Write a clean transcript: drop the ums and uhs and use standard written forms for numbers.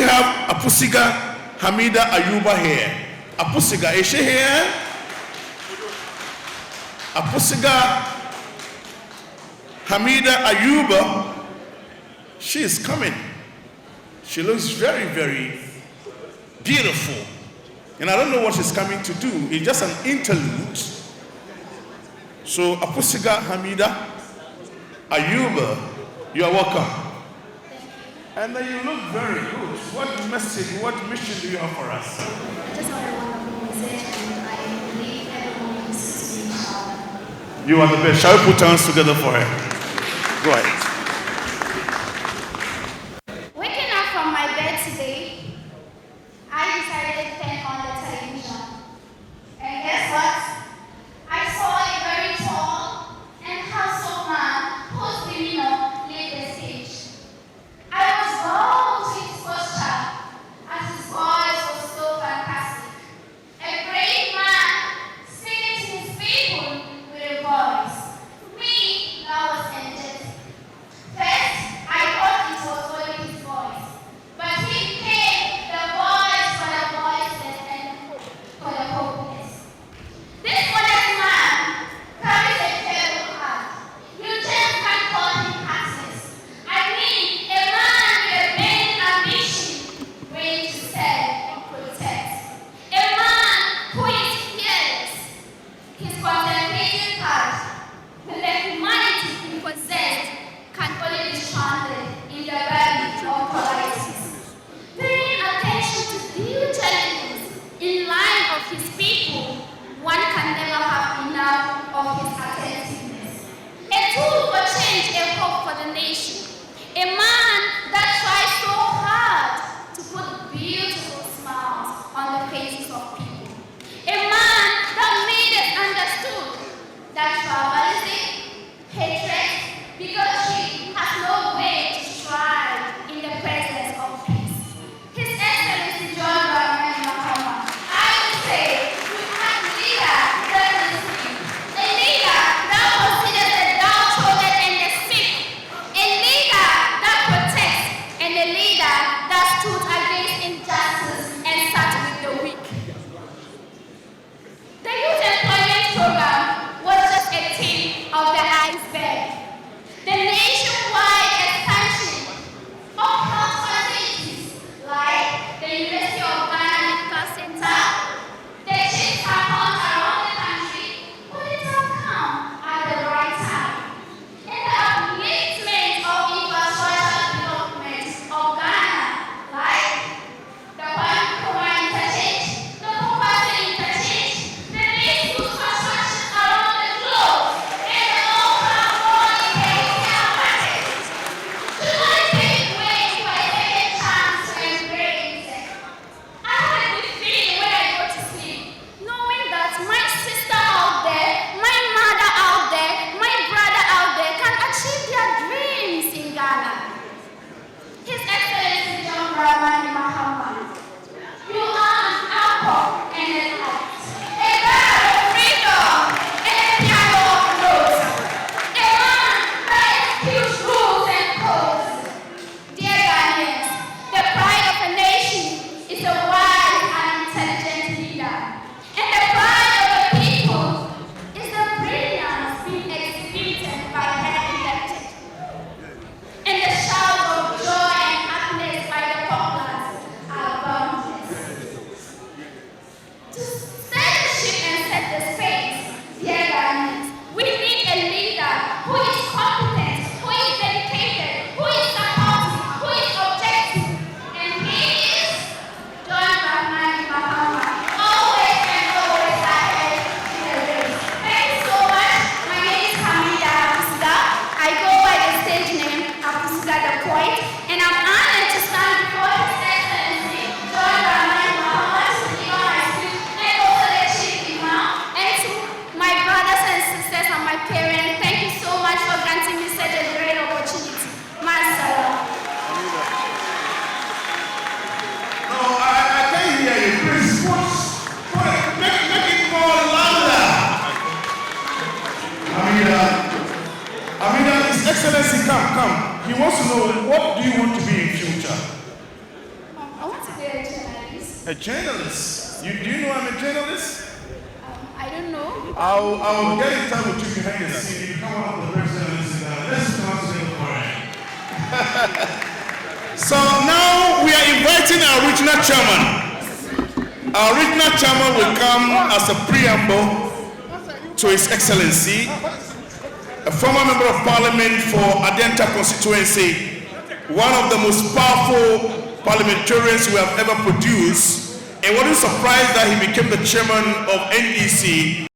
have Apusiga Hamida Ayuba here. Apusiga, is she here? Apusiga Hamida Ayuba, she is coming. She looks very, very beautiful. And I don't know what she's coming to do. It's just an interlude. So Apusiga Hamida Ayuba, you are welcome. And then you look very good. What message, what mission do you have for us? I just have a wonderful message, and I believe everyone needs to be inshallah. You are the best. Shall we put hands together for her? Go ahead. Waking up from my bed today, I decided to turn on the television. And guess what? I saw a very tall and handsome man whose demeanor lit the stage. I was bound to his posture, as his voice was so fantastic. A great man singing to his people with a voice. Me, that was angelic. First, I thought it was only his voice, but he became the voice for the voiceless and for the hopeless. This modest man carries a terrible heart. You just can't call him heartless. I mean, a man with a burning ambition, ready to serve and protect. A man who is fearless. His contemplative heart, with the humanity he possessed, can only be stranded in the valley of paralysis. Paying attention to few challenges in line of his people, one can never have enough of his attentiveness. A tool for change, a hope for the nation. A man that tries so hard to put beautiful smiles on the faces of people. A man that made us understood that tribalism, hatred, bigotry has no way to strive in the presence of peace. His Excellency John Mahama, I would say, we have a leader that is free, a leader that considers the downtrodden and the sick, a leader that protects, and a leader that stood against injustice and sat with the weak. The youth employment program was just a tip of the iceberg. The nationwide expansion of health facilities like the University of Ghana Medical Center, the chiefs have come around the country, but it has come at the right time. And the upliftment of infrastructure development of Ghana, like the Kwame interchange, the Hausazone interchange, the least constructions around the globe, and the local money healthcare market. Should I take way for a second chance to embrace it? I have a good feeling when I go to sleep, knowing that my sister out there, my mother out there, my brother out there can achieve their dreams in Ghana. His Excellency John Mahama, you are an apple and a light, a bird of freedom and a piano of rose, a man that executes rules and codes. Dear Ghanaians, the pride of a nation is a wise and intelligent leader, and the pride of a people is the brilliance being exhibited by her elected, and the shout of joy and happiness by the populace are boundless. To steer the ship and set the space, dear Ghanaians, we need a leader who is competent, who is dedicated, who is supportive, who is objective, and he is John Mahama, always and always ahead in the race. Thank you so much. My name is Hamida Apusiga. I go by the stage name Apusiga the Poet, and I'm honored to stand before His Excellency John Mahama to deliver my speech, and also the Chief Imam, and to my brothers and sisters and my parents. Thank you so much for granting me such a great opportunity. Mashallah. No, I can't hear you. Please, make it more louder. Hamida, His Excellency, come. He wants to know, what do you want to be in future? I journalist. A journalist? Do you know I'm a journalist? I don't know. I'll get in touch with you behind the scene. You come out of the journalist and let's pronounce it correct. So now we are inviting our regional chairman. Our regional chairman will come as a preamble to His Excellency, a former member of parliament for Adenta constituency, one of the most powerful parliamentarians we have ever produced. It wasn't surprised that he became the chairman of NEC.